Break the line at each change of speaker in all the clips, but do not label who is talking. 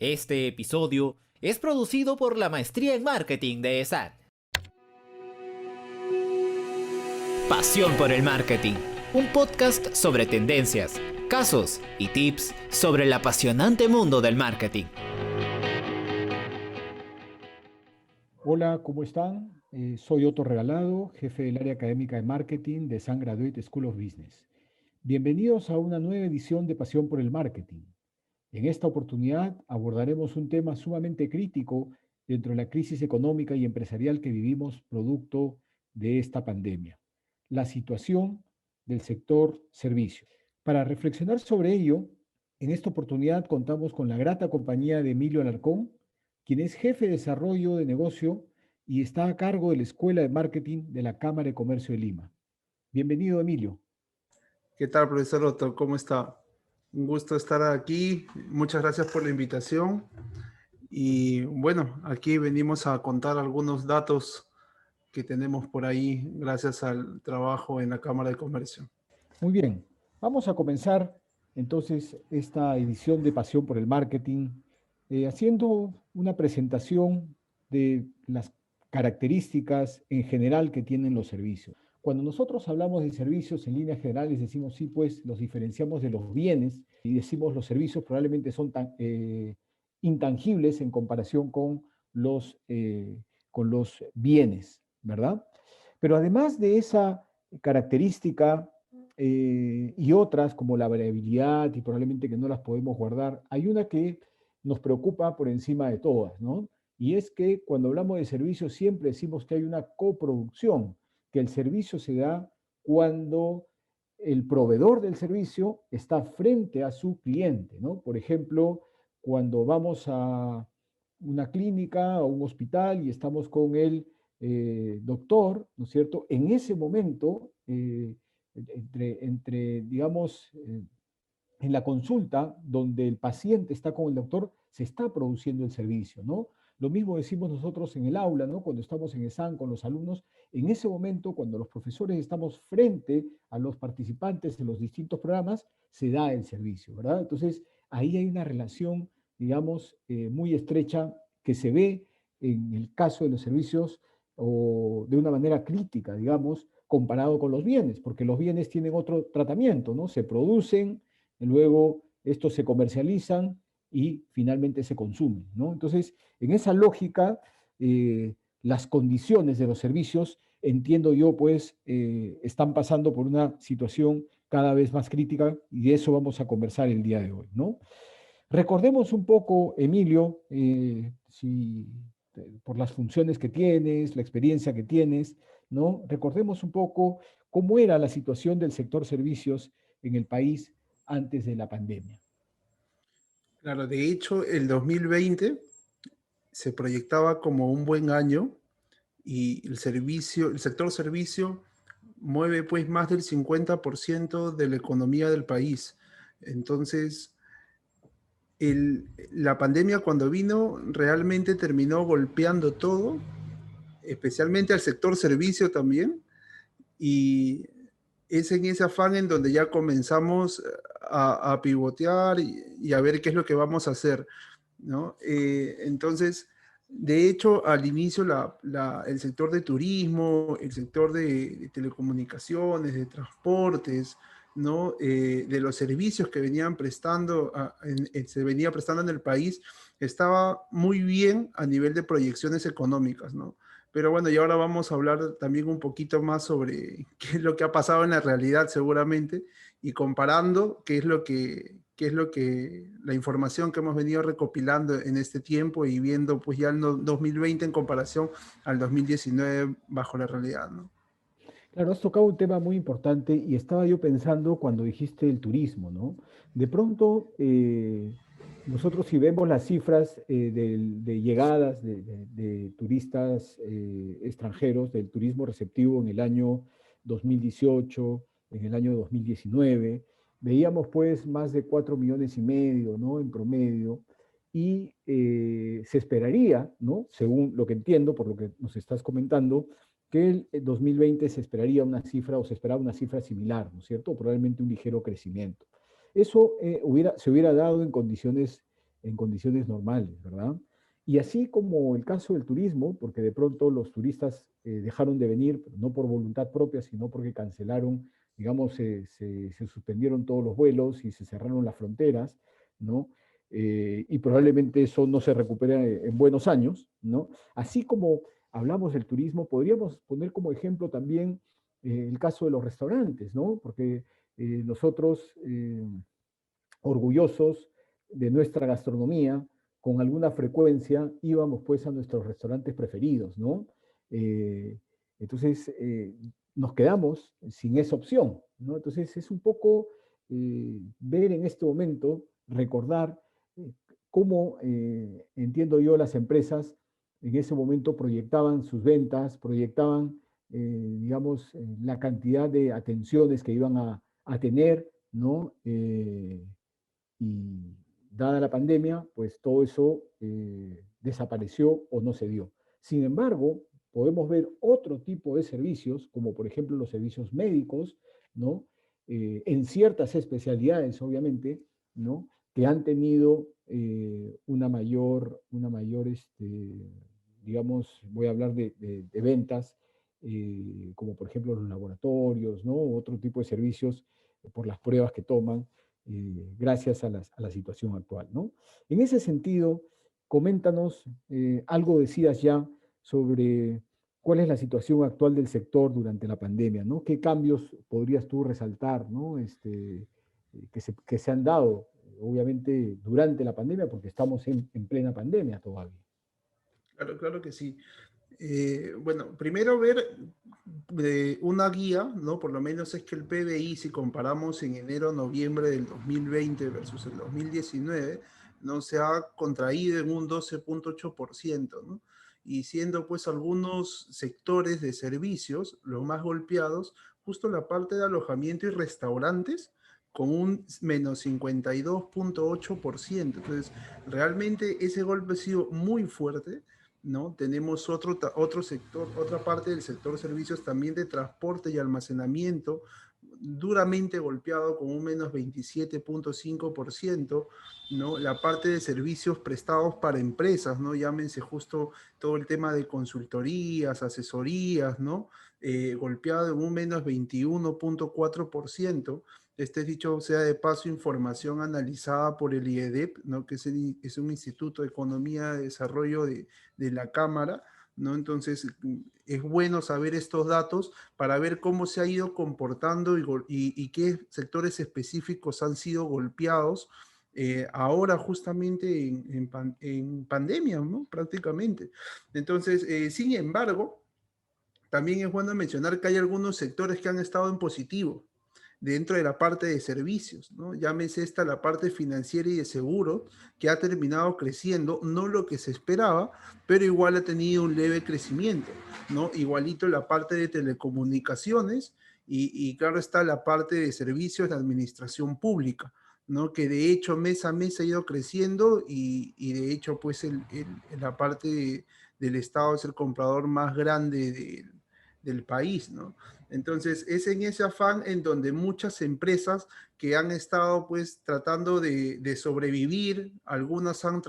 Este episodio es producido por la Maestría en Marketing de ESAD. Pasión por el Marketing, un podcast sobre tendencias, casos y tips sobre el apasionante mundo del marketing.
Hola, ¿cómo están? Soy Otto Regalado, jefe del área académica de marketing de Sun Graduate School of Business. Bienvenidos a una nueva edición de Pasión por el Marketing. En esta oportunidad abordaremos un tema sumamente crítico dentro de la crisis económica y empresarial que vivimos producto de esta pandemia, la situación del sector servicios. Para reflexionar sobre ello, en esta oportunidad contamos con la grata compañía de Emilio Alarcón, quien es jefe de desarrollo de negocio y está a cargo de la Escuela de Marketing de la Cámara de Comercio de Lima. Bienvenido, Emilio.
¿Qué tal, profesor Otto? ¿Cómo está? Un gusto estar aquí. Muchas gracias por la invitación. Y bueno, aquí venimos a contar algunos datos que tenemos por ahí gracias al trabajo en la Cámara de Comercio.
Muy bien, vamos a comenzar entonces esta edición de Pasión por el Marketing haciendo una presentación de las características en general que tienen los servicios. Cuando nosotros hablamos de servicios en líneas generales decimos sí, pues los diferenciamos de los bienes y decimos los servicios probablemente son tan intangibles en comparación con los bienes, ¿verdad? Pero además de esa característica y otras como la variabilidad y probablemente que no las podemos guardar, hay una que nos preocupa por encima de todas, ¿no? Y es que cuando hablamos de servicios siempre decimos que hay una coproducción, que el servicio se da cuando el proveedor del servicio está frente a su cliente, ¿no? Por ejemplo, cuando vamos a una clínica o un hospital y estamos con el doctor, ¿no es cierto? En ese momento, digamos, en la consulta donde el paciente está con el doctor, se está produciendo el servicio, ¿no? Lo mismo decimos nosotros en el aula, ¿no? Cuando estamos en ESAN con los alumnos, en ese momento, cuando los profesores estamos frente a los participantes en los distintos programas, se da el servicio, ¿verdad? Entonces, ahí hay una relación, digamos, muy estrecha que se ve en el caso de los servicios o de una manera crítica, digamos, comparado con los bienes, porque los bienes tienen otro tratamiento, ¿no? Se producen, luego estos se comercializan y finalmente se consumen, ¿no? Entonces, en esa lógica, las condiciones de los servicios, entiendo yo, pues, están pasando por una situación cada vez más crítica y de eso vamos a conversar el día de hoy, ¿no? Recordemos un poco, Emilio, por las funciones que tienes, la experiencia que tienes, ¿no? Recordemos un poco cómo era la situación del sector servicios en el país antes de la pandemia.
Claro, de hecho, el 2020 se proyectaba como un buen año y el sector servicio mueve pues más del 50% de la economía del país. Entonces, la pandemia cuando vino realmente terminó golpeando todo, especialmente al sector servicio también, y es en ese afán en donde ya comenzamos a pivotear y a ver qué es lo que vamos a hacer, ¿no? Entonces, de hecho, al inicio el sector de turismo, el sector de telecomunicaciones, de transportes, ¿no? De los servicios que venían prestando, se venía prestando en el país, estaba muy bien a nivel de proyecciones económicas, ¿no? Pero bueno, y ahora vamos a hablar también un poquito más sobre qué es lo que ha pasado en la realidad seguramente y comparando la información que hemos venido recopilando en este tiempo y viendo pues ya el 2020 en comparación al 2019 bajo la realidad, ¿no?
Claro, has tocado un tema muy importante y estaba yo pensando cuando dijiste el turismo, ¿no? De pronto, nosotros si vemos las cifras de llegadas de turistas extranjeros, del turismo receptivo en el año 2018, en el año 2019, veíamos pues más de 4,5 millones, ¿no? En promedio. Y se esperaría, ¿no? Según lo que entiendo, por lo que nos estás comentando, que el 2020 se esperaría una cifra o se esperaba una cifra similar, ¿no es cierto? Probablemente un ligero crecimiento. Eso se hubiera dado en condiciones en condiciones normales, ¿verdad? Y así como el caso del turismo, porque de pronto los turistas dejaron de venir, no por voluntad propia, sino porque cancelaron, digamos, se suspendieron todos los vuelos y se cerraron las fronteras, ¿no? Y probablemente eso no se recupere en buenos años, ¿no? Así como hablamos del turismo, podríamos poner como ejemplo también el caso de los restaurantes, ¿no? Porque nosotros, orgullosos de nuestra gastronomía, con alguna frecuencia íbamos pues a nuestros restaurantes preferidos, ¿no? Eh, entonces, nos quedamos sin esa opción, ¿no? Entonces, es un poco ver en este momento, recordar eh, cómo, entiendo yo, las empresas en ese momento proyectaban sus ventas, proyectaban, digamos, la cantidad de atenciones que iban a tener, ¿no? Y dada la pandemia, pues todo eso desapareció o no se dio. Sin embargo, podemos ver otro tipo de servicios, como por ejemplo los servicios médicos, ¿no? En ciertas especialidades, obviamente, ¿no? Que han tenido digamos, voy a hablar de ventas, como por ejemplo los laboratorios, ¿no? Otro tipo de servicios por las pruebas que toman, gracias a la situación actual, ¿no? En ese sentido, coméntanos, algo decías ya sobre cuál es la situación actual del sector durante la pandemia, ¿no? ¿Qué cambios podrías tú resaltar, ¿no? Que se han dado, obviamente, durante la pandemia, porque estamos en plena pandemia todavía.
Claro, claro que sí. Bueno, primero ver una guía, ¿no? Por lo menos es que el PBI, si comparamos en enero-noviembre del 2020 versus el 2019, no se ha contraído en un 12,8%, ¿no? Y siendo pues algunos sectores de servicios los más golpeados, justo la parte de alojamiento y restaurantes, con un menos 52,8%. Entonces, realmente ese golpe ha sido muy fuerte, ¿no? Tenemos otro sector, otra parte del sector servicios también de transporte y almacenamiento, duramente golpeado con un menos 27,5%, ¿no? La parte de servicios prestados para empresas, ¿no? Llámense justo todo el tema de consultorías, asesorías, ¿no? Golpeado en un menos 21,4%. Este dicho sea de paso, información analizada por el IEDEP, ¿no? Que es un instituto de economía de desarrollo de la Cámara, ¿no? Entonces, es bueno saber estos datos para ver cómo se ha ido comportando y qué sectores específicos han sido golpeados ahora justamente en pandemia, ¿no? Prácticamente. Entonces, sin embargo, también es bueno mencionar que hay algunos sectores que han estado en positivo dentro de la parte de servicios, ¿no? Llámese esta la parte financiera y de seguro, que ha terminado creciendo, no lo que se esperaba, pero igual ha tenido un leve crecimiento, ¿no? Igualito la parte de telecomunicaciones y claro está la parte de servicios de administración pública, ¿no? Que de hecho mes a mes ha ido creciendo y de hecho pues la parte del Estado es el comprador más grande del país, ¿no? Entonces, es en ese afán en donde muchas empresas que han estado pues tratando de sobrevivir, algunas han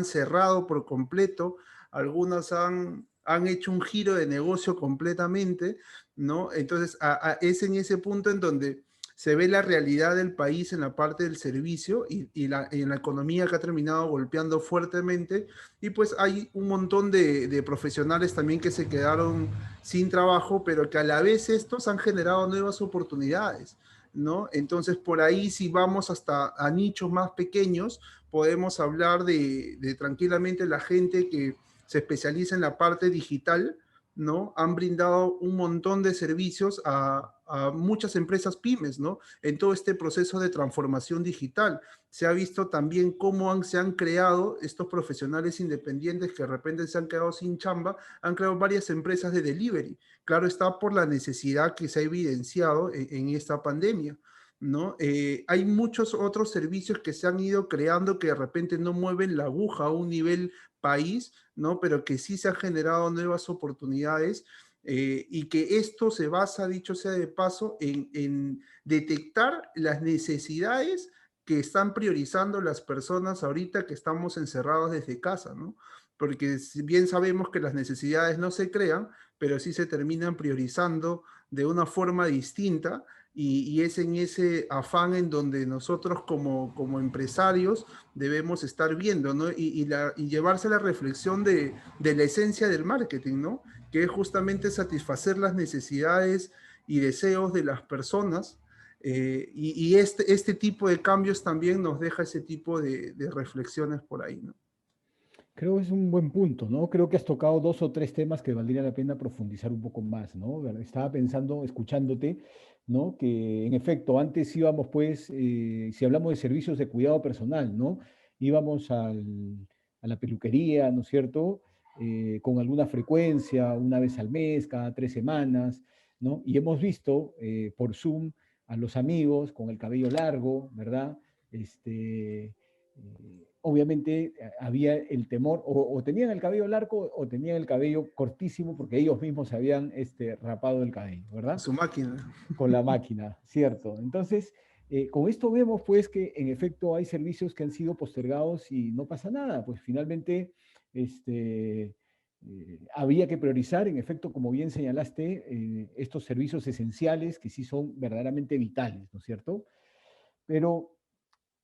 cerrado por completo, algunas han hecho un giro de negocio completamente, ¿no? Entonces, es en ese punto en donde se ve la realidad del país en la parte del servicio y en la economía que ha terminado golpeando fuertemente y pues hay un montón de profesionales también que se quedaron sin trabajo, pero que a la vez estos han generado nuevas oportunidades, ¿no? Entonces, por ahí, si vamos hasta a nichos más pequeños, podemos hablar de tranquilamente la gente que se especializa en la parte digital, ¿no? Han brindado un montón de servicios a muchas empresas pymes, ¿no? En todo este proceso de transformación digital. Se ha visto también cómo se han creado estos profesionales independientes que de repente se han quedado sin chamba, han creado varias empresas de delivery. Claro está por la necesidad que se ha evidenciado en esta pandemia, ¿no? Hay muchos otros servicios que se han ido creando que de repente no mueven la aguja a un nivel país, ¿no? Pero que sí se han generado nuevas oportunidades y que esto se basa, dicho sea de paso, en detectar las necesidades que están priorizando las personas ahorita que estamos encerrados desde casa, ¿no? Porque si bien sabemos que las necesidades no se crean, pero sí se terminan priorizando de una forma distinta y es en ese afán en donde nosotros como empresarios debemos estar viendo, ¿no? Y llevarse la reflexión de la esencia del marketing, ¿no? Que es justamente satisfacer las necesidades y deseos de las personas. Y este tipo de cambios también nos deja ese tipo de reflexiones por ahí, ¿no?
Creo que es un buen punto, ¿no? Creo que has tocado dos o tres temas que valdría la pena profundizar un poco más, ¿no? Estaba pensando, escuchándote, ¿no? Que en efecto, antes íbamos, pues, si hablamos de servicios de cuidado personal, ¿no? Íbamos a la peluquería, ¿no es cierto? Con alguna frecuencia, una vez al mes, cada 3 semanas, ¿no? Y hemos visto por Zoom a los amigos con el cabello largo, ¿verdad? Obviamente había el temor, o tenían el cabello largo o tenían el cabello cortísimo porque ellos mismos se habían rapado el cabello, ¿verdad?
Su máquina.
Con la máquina, ¿cierto? Entonces, con esto vemos pues que en efecto hay servicios que han sido postergados y no pasa nada, pues finalmente había que priorizar, en efecto, como bien señalaste, estos servicios esenciales que sí son verdaderamente vitales, ¿no es cierto? Pero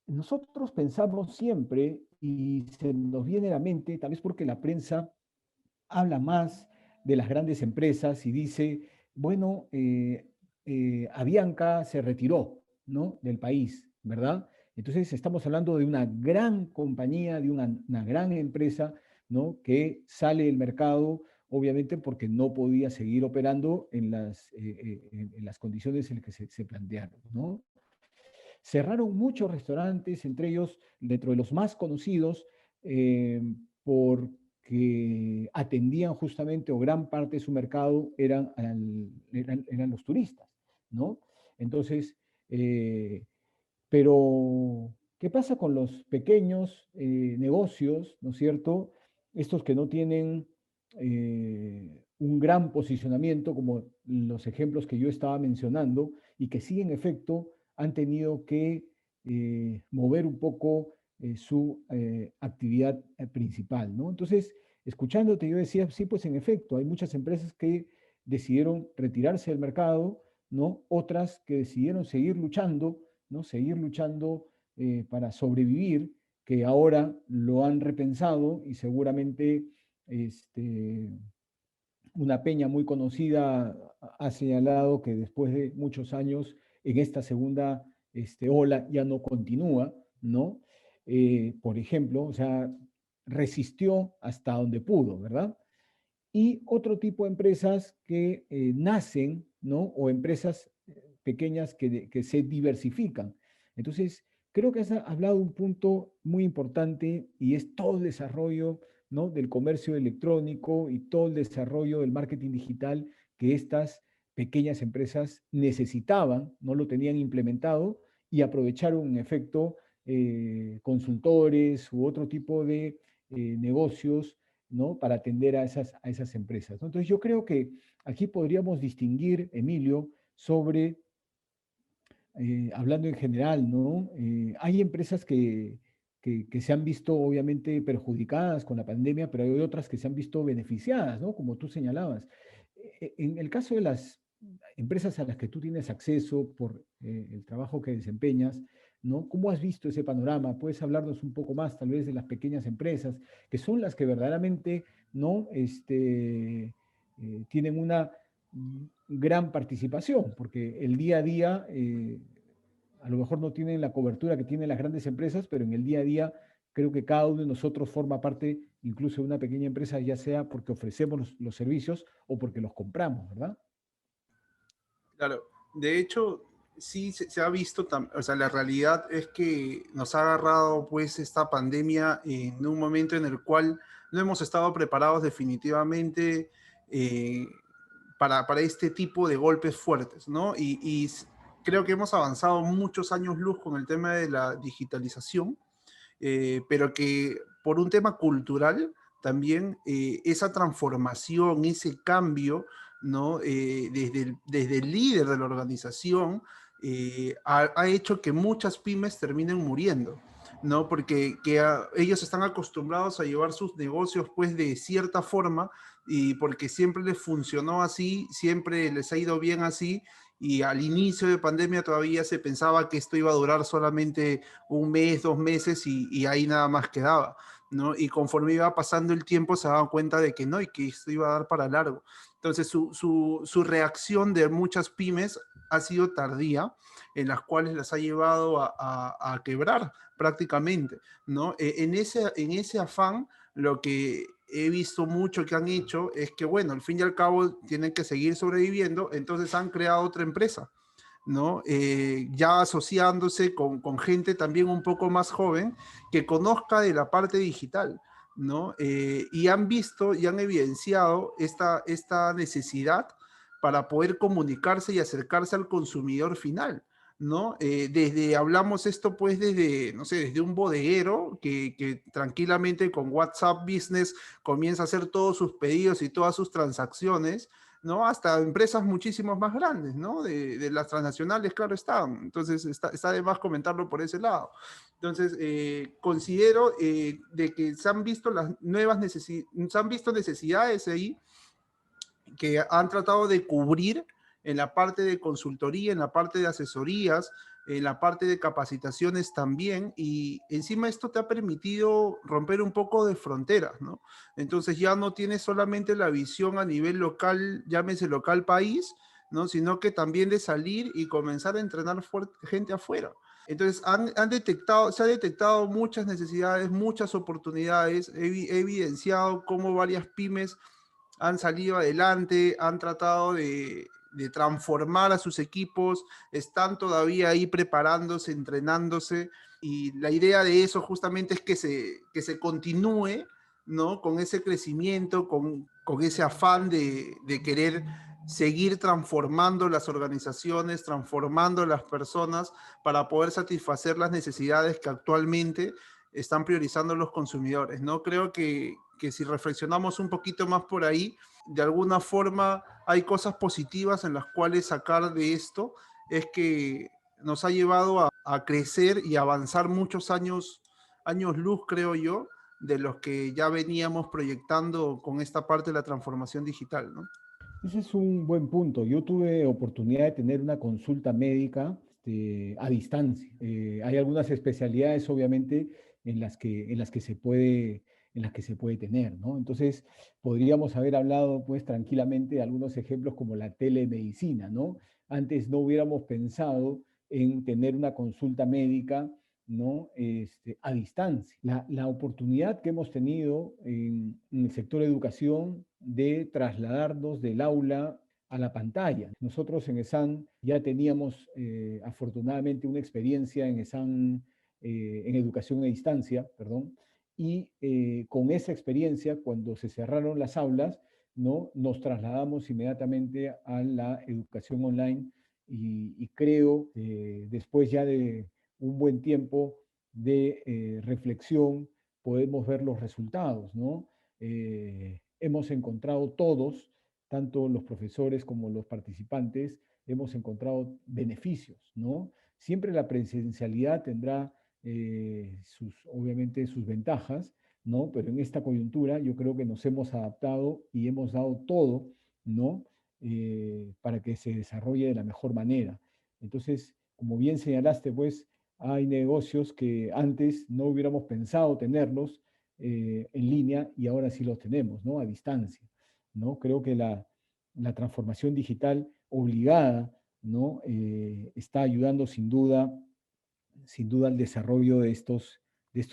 nosotros pensamos siempre, y se nos viene a la mente, tal vez porque la prensa habla más de las grandes empresas y dice, bueno, Avianca se retiró, ¿no? Del país, ¿verdad? Entonces estamos hablando de una gran compañía, de una gran empresa, ¿no? Que sale del mercado, obviamente porque no podía seguir operando en las condiciones en las que se plantearon, ¿no? Cerraron muchos restaurantes, entre ellos, dentro de los más conocidos, porque atendían justamente, o gran parte de su mercado eran los turistas, ¿no? Entonces, eh, pero, ¿qué pasa con los pequeños negocios, ¿no es cierto? Estos que no tienen un gran posicionamiento, como los ejemplos que yo estaba mencionando, y que sí, en efecto, han tenido que mover un poco su actividad principal, ¿no? Entonces, escuchándote, yo decía, sí, pues en efecto, hay muchas empresas que decidieron retirarse del mercado, ¿no? Otras que decidieron seguir luchando, ¿no? Seguir luchando para sobrevivir, que ahora lo han repensado y seguramente este, una peña muy conocida ha señalado que después de muchos años en esta segunda ola ya no continúa, ¿no? Por ejemplo, o sea, resistió hasta donde pudo, ¿verdad? Y otro tipo de empresas que nacen, ¿no? O empresas pequeñas que se diversifican. Entonces, creo que has hablado de un punto muy importante y es todo el desarrollo, ¿no? Del comercio electrónico y todo el desarrollo del marketing digital que estas pequeñas empresas necesitaban, no lo tenían implementado y aprovecharon en efecto consultores u otro tipo de negocios, ¿no? Para atender a esas empresas, ¿no? Entonces yo creo que aquí podríamos distinguir, Emilio, sobre, hablando en general, ¿no? Hay empresas que se han visto obviamente perjudicadas con la pandemia, pero hay otras que se han visto beneficiadas, ¿no? Como tú señalabas. En el caso de las empresas a las que tú tienes acceso por el trabajo que desempeñas, ¿no? ¿Cómo has visto ese panorama? ¿Puedes hablarnos un poco más, tal vez, de las pequeñas empresas, que son las que verdaderamente, ¿no? Tienen una gran participación, porque el día a día, a lo mejor no tienen la cobertura que tienen las grandes empresas, pero en el día a día creo que cada uno de nosotros forma parte incluso de una pequeña empresa, ya sea porque ofrecemos los servicios o porque los compramos, ¿verdad?
Claro, de hecho, sí se ha visto, o sea, la realidad es que nos ha agarrado pues esta pandemia en un momento en el cual no hemos estado preparados definitivamente eh, para este tipo de golpes fuertes, ¿no? Creo que hemos avanzado muchos años luz con el tema de la digitalización, pero que por un tema cultural también esa transformación, ese cambio, ¿no? Desde el líder de la organización ha hecho que muchas pymes terminen muriendo, ¿no? Porque ellos están acostumbrados a llevar sus negocios pues de cierta forma y porque siempre les funcionó así, siempre les ha ido bien así, y al inicio de pandemia todavía se pensaba que esto iba a durar solamente un mes, 2 meses y ahí nada más quedaba, ¿no? Y conforme iba pasando el tiempo se daban cuenta de que no y que esto iba a dar para largo. Entonces su reacción de muchas pymes ha sido tardía, en las cuales las ha llevado a quebrar prácticamente, ¿no? En ese afán, lo que he visto mucho que han hecho es que, bueno, al fin y al cabo tienen que seguir sobreviviendo, entonces han creado otra empresa, ¿no? Ya asociándose con gente también un poco más joven que conozca de la parte digital, ¿no? Y han visto y han evidenciado esta necesidad para poder comunicarse y acercarse al consumidor final, ¿no? Hablamos esto pues desde, no sé, desde un bodeguero que tranquilamente con WhatsApp Business comienza a hacer todos sus pedidos y todas sus transacciones, ¿no? Hasta empresas muchísimo más grandes, ¿no? De las transnacionales, claro está. Entonces, está de más comentarlo por ese lado. Entonces, considero de que se han visto las nuevas se han visto necesidades ahí que han tratado de cubrir en la parte de consultoría, en la parte de asesorías, en la parte de capacitaciones también, y encima esto te ha permitido romper un poco de fronteras, ¿no? Entonces ya no tienes solamente la visión a nivel local, llámese local país, ¿no? Sino que también de salir y comenzar a entrenar gente afuera. Entonces se ha detectado muchas necesidades, muchas oportunidades, he evidenciado cómo varias pymes han salido adelante, han tratado de transformar a sus equipos, están todavía ahí preparándose, entrenándose, y la idea de eso justamente es que se continúe, ¿no? Con ese crecimiento, con ese afán de querer seguir transformando las organizaciones, transformando las personas para poder satisfacer las necesidades que actualmente están priorizando los consumidores, ¿no? Creo que si reflexionamos un poquito más por ahí, de alguna forma hay cosas positivas en las cuales sacar de esto es que nos ha llevado a crecer y avanzar muchos años luz, creo yo, de los que ya veníamos proyectando con esta parte de la transformación digital, ¿no?
Ese es un buen punto. Yo tuve oportunidad de tener una consulta médica a distancia. Hay algunas especialidades, obviamente, en las que se puede tener, ¿no? Entonces, podríamos haber hablado, pues, tranquilamente de algunos ejemplos como la telemedicina, ¿no? Antes no hubiéramos pensado en tener una consulta médica, ¿no? A distancia. La oportunidad que hemos tenido en el sector de educación de trasladarnos del aula a la pantalla. Nosotros en ESAN ya teníamos afortunadamente una experiencia en ESAN, en educación a distancia, perdón, y con esa experiencia, cuando se cerraron las aulas, ¿no? Nos trasladamos inmediatamente a la educación online y creo que después ya de un buen tiempo de reflexión podemos ver los resultados, ¿no? Hemos encontrado todos, tanto los profesores como los participantes, hemos encontrado beneficios, ¿no? Siempre la presencialidad tendrá obviamente sus ventajas, ¿no? Pero en esta coyuntura yo creo que nos hemos adaptado y hemos dado todo, ¿no? Para que se desarrolle de la mejor manera. Entonces, como bien señalaste, pues hay negocios que antes no hubiéramos pensado tenerlos en línea y ahora sí los tenemos, ¿no? A distancia, ¿no? Creo que la transformación digital obligada, ¿no? Está ayudando sin duda al desarrollo de estos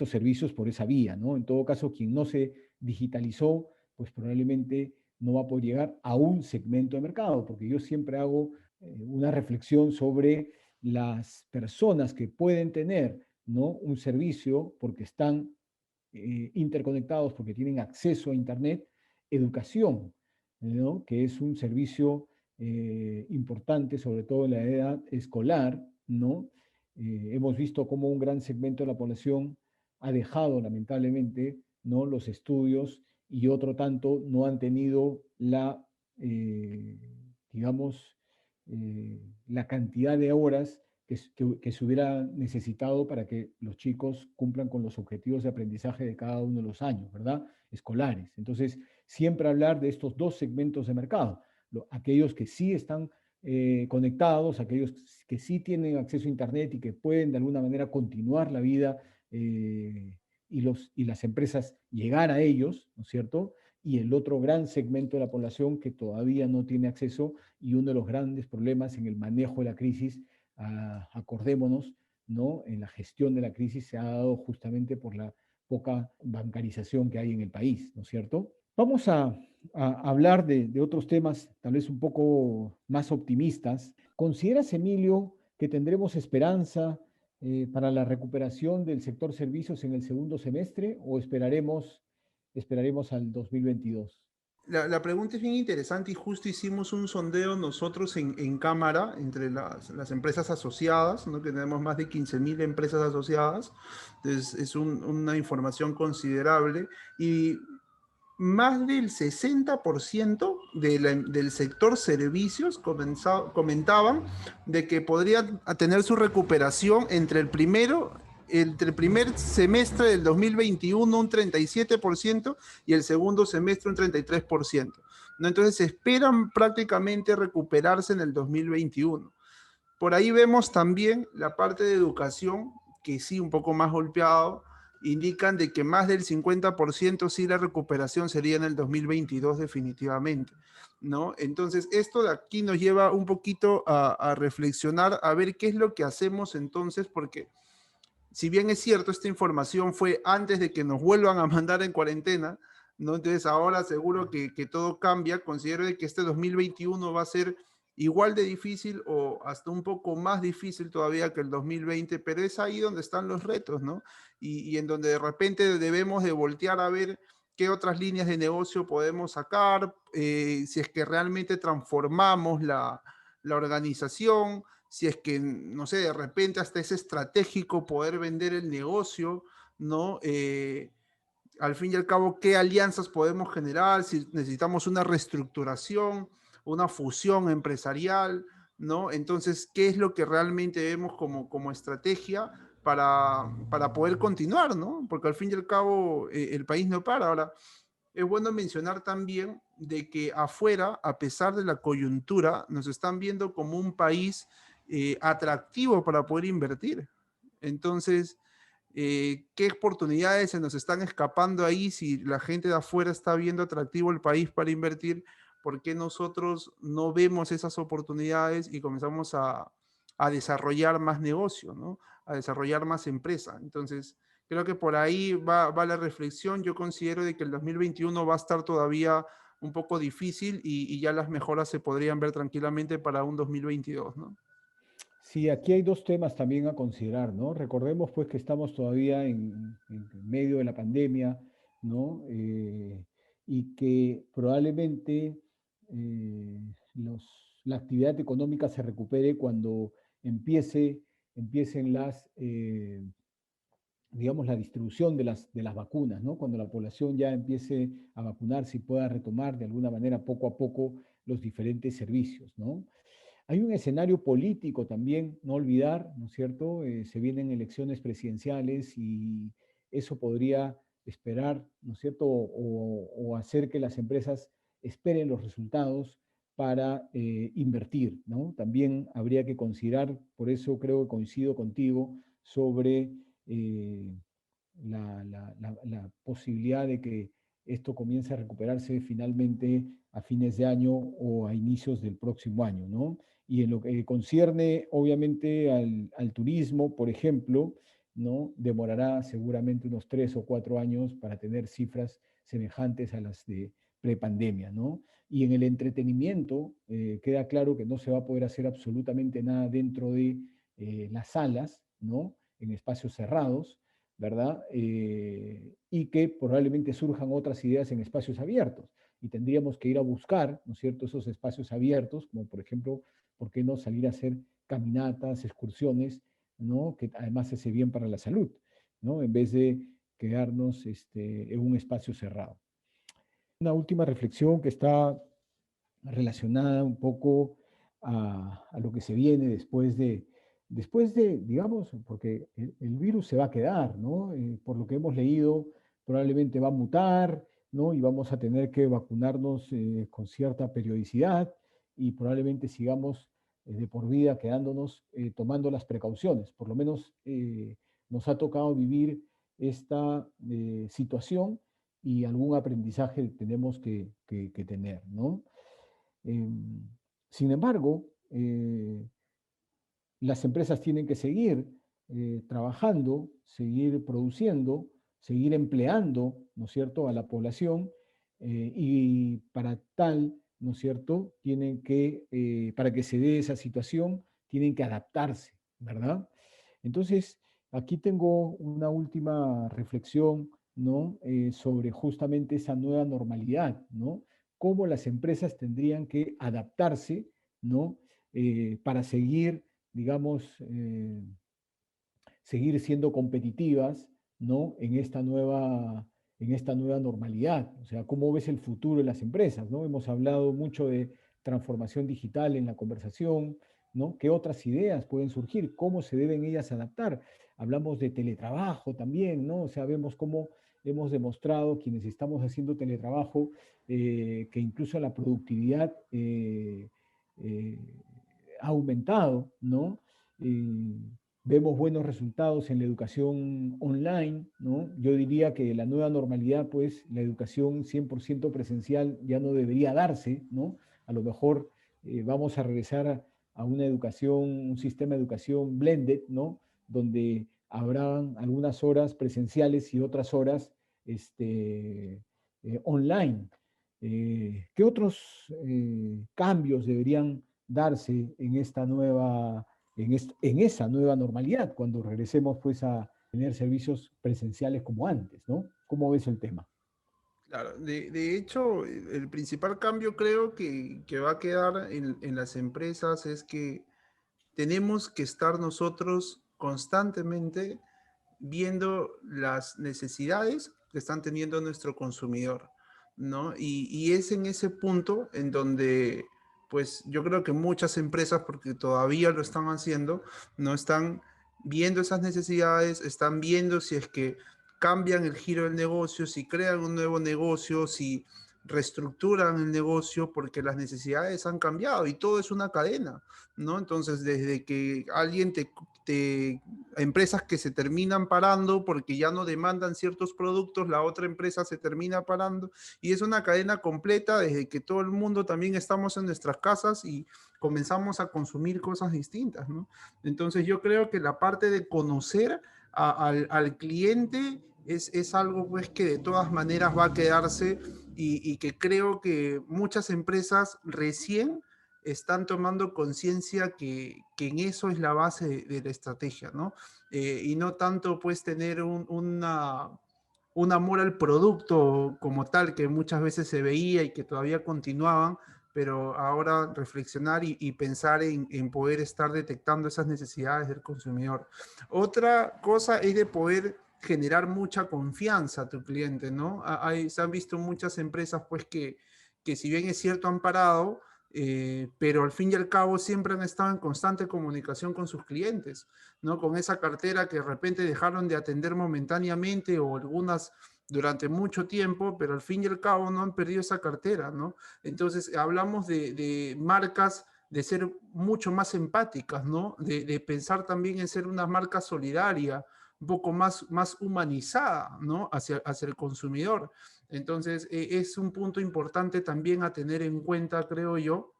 servicios por esa vía, ¿no? En todo caso, quien no se digitalizó, pues probablemente no va a poder llegar a un segmento de mercado, porque yo siempre hago una reflexión sobre las personas que pueden tener, ¿no? Un servicio porque están interconectados, porque tienen acceso a Internet, educación, ¿no? Que es un servicio importante, sobre todo en la edad escolar, ¿no? Hemos visto cómo un gran segmento de la población ha dejado lamentablemente, ¿no? Los estudios y otro tanto no han tenido la, digamos, la cantidad de horas que se hubiera necesitado para que los chicos cumplan con los objetivos de aprendizaje de cada uno de los años, ¿verdad? Escolares. Entonces, siempre hablar de estos dos segmentos de mercado, aquellos que sí están conectados, aquellos que sí tienen acceso a Internet y que pueden de alguna manera continuar la vida y las empresas llegar a ellos, ¿no es cierto? Y el otro gran segmento de la población que todavía no tiene acceso y uno de los grandes problemas en el manejo de la crisis, acordémonos, ¿no? En la gestión de la crisis se ha dado justamente por la poca bancarización que hay en el país, ¿no es cierto? Vamos a hablar de otros temas tal vez un poco más optimistas. ¿Consideras, Emilio, que tendremos esperanza para la recuperación del sector servicios en el segundo semestre o esperaremos al 2022?
La pregunta es bien interesante y justo hicimos un sondeo nosotros en cámara entre las empresas asociadas, ¿no? Que tenemos más de 15.000 empresas asociadas, entonces es una información considerable y más del 60% del sector servicios comentaban de que podrían tener su recuperación entre el primer semestre del 2021 un 37% y el segundo semestre un 33%. ¿No? Entonces se esperan prácticamente recuperarse en el 2021. Por ahí vemos también la parte de educación, que sí, un poco más golpeado, indican de que más del 50% sí la recuperación sería en el 2022 definitivamente, ¿no? Entonces, esto de aquí nos lleva un poquito a reflexionar, a ver qué es lo que hacemos entonces, porque si bien es cierto, esta información fue antes de que nos vuelvan a mandar en cuarentena, ¿no? Entonces ahora seguro que todo cambia. Considero de que este 2021 va a ser igual de difícil o hasta un poco más difícil todavía que el 2020, pero es ahí donde están los retos, ¿no? Y en donde de repente debemos de voltear a ver qué otras líneas de negocio podemos sacar, si es que realmente transformamos la organización, si es que, no sé, de repente hasta es estratégico poder vender el negocio, ¿no? Al fin y al cabo, ¿qué alianzas podemos generar? Si necesitamos una reestructuración, una fusión empresarial, ¿no? Entonces, ¿qué es lo que realmente vemos como estrategia para poder continuar, ¿no? Porque al fin y al cabo, el país no para. Ahora, es bueno mencionar también de que afuera, a pesar de la coyuntura, nos están viendo como un país atractivo para poder invertir. Entonces, ¿qué oportunidades se nos están escapando ahí si la gente de afuera está viendo atractivo el país para invertir? ¿Por qué nosotros no vemos esas oportunidades y comenzamos a desarrollar más negocio, ¿no? A desarrollar más empresa? Entonces, creo que por ahí va la reflexión. Yo considero de que el 2021 va a estar todavía un poco difícil y ya las mejoras se podrían ver tranquilamente para un 2022, ¿no?
Sí, aquí hay dos temas también a considerar, ¿no? Recordemos pues que estamos todavía en medio de la pandemia, ¿no? Y que probablemente eh, la actividad económica se recupere cuando empiecen digamos, la distribución de las vacunas, ¿no? Cuando la población ya empiece a vacunarse y pueda retomar de alguna manera poco a poco los diferentes servicios, ¿no? Hay un escenario político también, no olvidar, ¿no es cierto? Se vienen elecciones presidenciales y eso podría esperar, ¿no es cierto? O hacer que las empresas esperen los resultados para invertir, ¿no? También habría que considerar, por eso creo que coincido contigo, sobre eh, la posibilidad de que esto comience a recuperarse finalmente a fines de año o a inicios del próximo año, ¿no? Y en lo que concierne, obviamente, al turismo, por ejemplo, ¿no? Demorará seguramente unos 3 o 4 años para tener cifras semejantes a las de prepandemia, ¿no? Y en el entretenimiento, queda claro que no se va a poder hacer absolutamente nada dentro de las salas, ¿no? En espacios cerrados, ¿verdad? Y que probablemente surjan otras ideas en espacios abiertos. Y tendríamos que ir a buscar, ¿no es cierto?, esos espacios abiertos, como por ejemplo, ¿por qué no salir a hacer caminatas, excursiones, ¿no? Que además hace bien para la salud, ¿no? En vez de quedarnos en un espacio cerrado. Una última reflexión que está relacionada un poco a lo que se viene después de, digamos, porque el virus se va a quedar, ¿no? Por lo que hemos leído, probablemente va a mutar, ¿no? Y vamos a tener que vacunarnos con cierta periodicidad y probablemente sigamos de por vida quedándonos tomando las precauciones. Por lo menos nos ha tocado vivir esta situación y algún aprendizaje tenemos que tener, ¿no? Em, Sin embargo, las empresas tienen que seguir trabajando, seguir produciendo, seguir empleando, ¿no es cierto?, a la población y para tal, ¿no es cierto?, para que se dé esa situación, tienen que adaptarse, ¿verdad? Entonces, aquí tengo una última reflexión, ¿no?, sobre justamente esa nueva normalidad, ¿no? Cómo las empresas tendrían que adaptarse, ¿no?, para seguir, digamos, seguir siendo competitivas, ¿no? En esta nueva normalidad. O sea, ¿cómo ves el futuro de las empresas, ¿no? Hemos hablado mucho de transformación digital en la conversación, ¿no? ¿Qué otras ideas pueden surgir? ¿Cómo se deben ellas adaptar? Hablamos de teletrabajo también, ¿no? O sea, vemos cómo hemos demostrado quienes estamos haciendo teletrabajo que incluso la productividad eh, ha aumentado, ¿no? Eh, Vemos buenos resultados en la educación online, ¿no? Yo diría que la nueva normalidad, pues, la educación 100% presencial ya no debería darse, ¿no? A lo mejor vamos a regresar a una educación, un sistema de educación blended, ¿no? Donde habrán algunas horas presenciales y otras horas online. ¿Qué otros cambios deberían darse en esta en esa nueva normalidad, cuando regresemos pues a tener servicios presenciales como antes, ¿no? ¿Cómo ves el tema?
Claro, de hecho, el principal cambio creo que va a quedar en las empresas es que tenemos que estar nosotros constantemente viendo las necesidades que están teniendo nuestro consumidor, ¿no? Y es en ese punto en donde, pues yo creo que muchas empresas, porque todavía lo están haciendo, no están viendo esas necesidades, están viendo si es que cambian el giro del negocio, si crean un nuevo negocio, si reestructuran el negocio, porque las necesidades han cambiado y todo es una cadena, ¿no? Entonces, desde que alguien empresas que se terminan parando porque ya no demandan ciertos productos, la otra empresa se termina parando y es una cadena completa desde que todo el mundo también estamos en nuestras casas y comenzamos a consumir cosas distintas, ¿no? Entonces yo creo que la parte de conocer al cliente es algo pues que de todas maneras va a quedarse y que creo que muchas empresas recién están tomando conciencia que en eso es la base de la estrategia, ¿no? Y no tanto pues tener un amor al producto como tal que muchas veces se veía y que todavía continuaban, pero ahora reflexionar y pensar en poder estar detectando esas necesidades del consumidor. Otra cosa es de poder generar mucha confianza a tu cliente, ¿no? Se han visto muchas empresas pues que si bien es cierto han parado, pero al fin y al cabo siempre han estado en constante comunicación con sus clientes, ¿no? Con esa cartera que de repente dejaron de atender momentáneamente o algunas durante mucho tiempo, pero al fin y al cabo no han perdido esa cartera, ¿no? Entonces hablamos de marcas de ser mucho más empáticas, ¿no? De pensar también en ser una marca solidaria, un poco más humanizada, ¿no? Hacia el consumidor. Entonces, es un punto importante también a tener en cuenta, creo yo,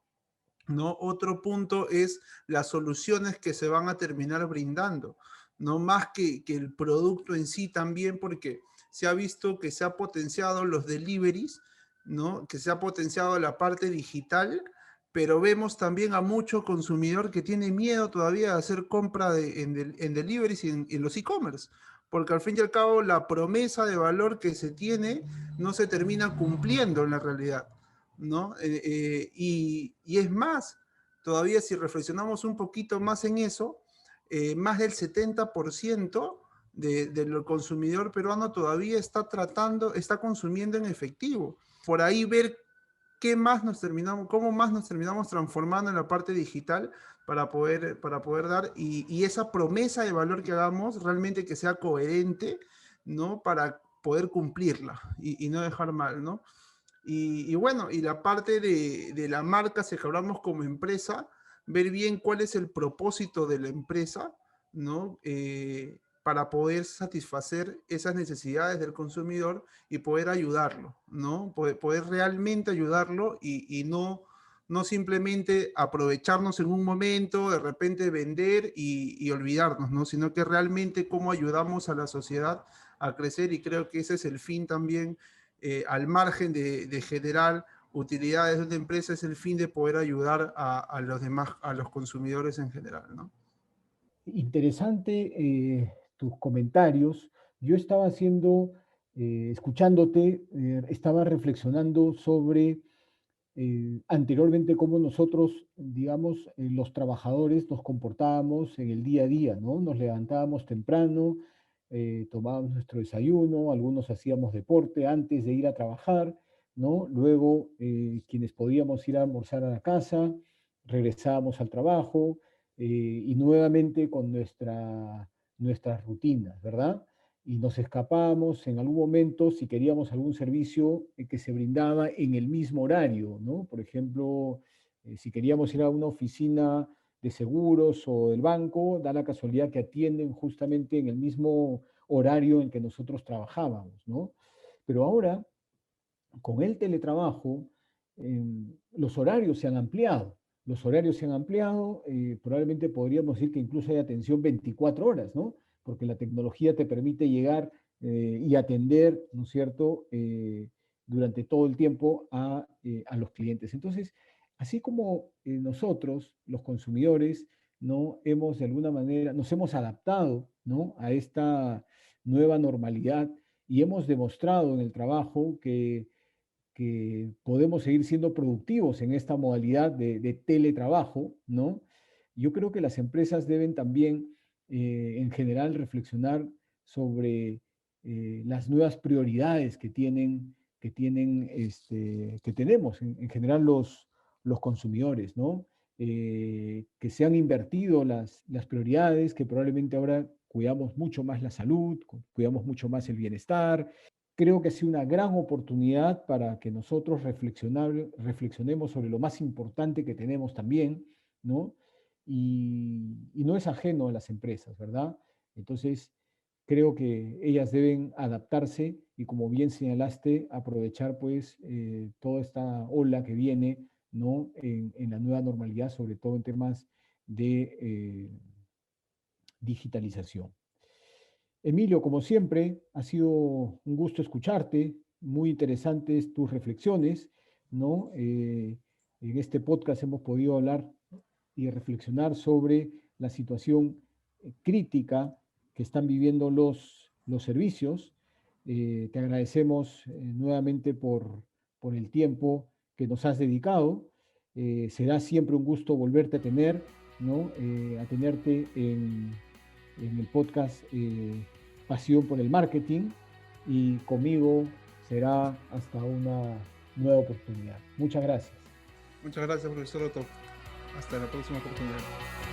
¿no? Otro punto es las soluciones que se van a terminar brindando, no más que el producto en sí también, porque se ha visto que se ha potenciado los deliveries, ¿no? Que se ha potenciado la parte digital, pero vemos también a mucho consumidor que tiene miedo todavía de hacer compra en deliveries y en los e-commerce, porque al fin y al cabo la promesa de valor que se tiene no se termina cumpliendo en la realidad, ¿no? Y es más, todavía si reflexionamos un poquito más en eso, más del 70% del consumidor peruano todavía está consumiendo en efectivo. Por ahí ver cómo más nos terminamos transformando en la parte digital para poder dar, y esa promesa de valor que hagamos realmente que sea coherente, ¿no? Para poder cumplirla y no dejar mal, ¿no? Y bueno, y la parte de la marca, si hablamos como empresa, ver bien cuál es el propósito de la empresa, ¿no? Para poder satisfacer esas necesidades del consumidor y poder ayudarlo, ¿no? Poder realmente ayudarlo y no simplemente aprovecharnos en un momento, de repente vender y olvidarnos, ¿no? Sino que realmente cómo ayudamos a la sociedad a crecer, y creo que ese es el fin también, al margen de generar utilidades de una empresa, es el fin de poder ayudar a los demás, a los consumidores en general, ¿no?
Interesante tus comentarios. Yo estaba escuchándote, estaba reflexionando sobre anteriormente cómo nosotros, digamos, los trabajadores nos comportábamos en el día a día, ¿no? Nos levantábamos temprano, tomábamos nuestro desayuno, algunos hacíamos deporte antes de ir a trabajar, ¿no? Luego, quienes podíamos ir a almorzar a la casa, regresábamos al trabajo y nuevamente con nuestras rutinas, ¿verdad? Y nos escapábamos en algún momento si queríamos algún servicio que se brindaba en el mismo horario, ¿no? Por ejemplo, si queríamos ir a una oficina de seguros o del banco, da la casualidad que atienden justamente en el mismo horario en que nosotros trabajábamos, ¿no? Pero ahora, con el teletrabajo, los horarios se han ampliado. Los horarios se han ampliado, probablemente podríamos decir que incluso hay atención 24 horas, ¿no? Porque la tecnología te permite llegar y atender, ¿no es cierto?, durante todo el tiempo a los clientes. Entonces, así como nosotros, los consumidores, ¿no? Hemos de alguna manera, nos hemos adaptado, ¿no? A esta nueva normalidad y hemos demostrado en el trabajo que podemos seguir siendo productivos en esta modalidad de teletrabajo, ¿no? Yo creo que las empresas deben también, en general, reflexionar sobre las nuevas prioridades que tenemos en general los consumidores, ¿no? Que se han invertido las prioridades, que probablemente ahora cuidamos mucho más la salud, cuidamos mucho más el bienestar. Creo que ha sido una gran oportunidad para que nosotros reflexionemos sobre lo más importante que tenemos también, ¿no? Y no es ajeno a las empresas, ¿verdad? Entonces, creo que ellas deben adaptarse y, como bien señalaste, aprovechar pues toda esta ola que viene, ¿no? En la nueva normalidad, sobre todo en temas de digitalización. Emilio, como siempre, ha sido un gusto escucharte, muy interesantes tus reflexiones, ¿no? En este podcast hemos podido hablar y reflexionar sobre la situación crítica que están viviendo los servicios. Te agradecemos nuevamente por el tiempo que nos has dedicado. Será siempre un gusto volverte a tener, ¿no? A tenerte en el podcast Pasión por el Marketing, y conmigo será hasta una nueva oportunidad. Muchas gracias.
Muchas gracias, profesor Otto. Hasta la próxima oportunidad.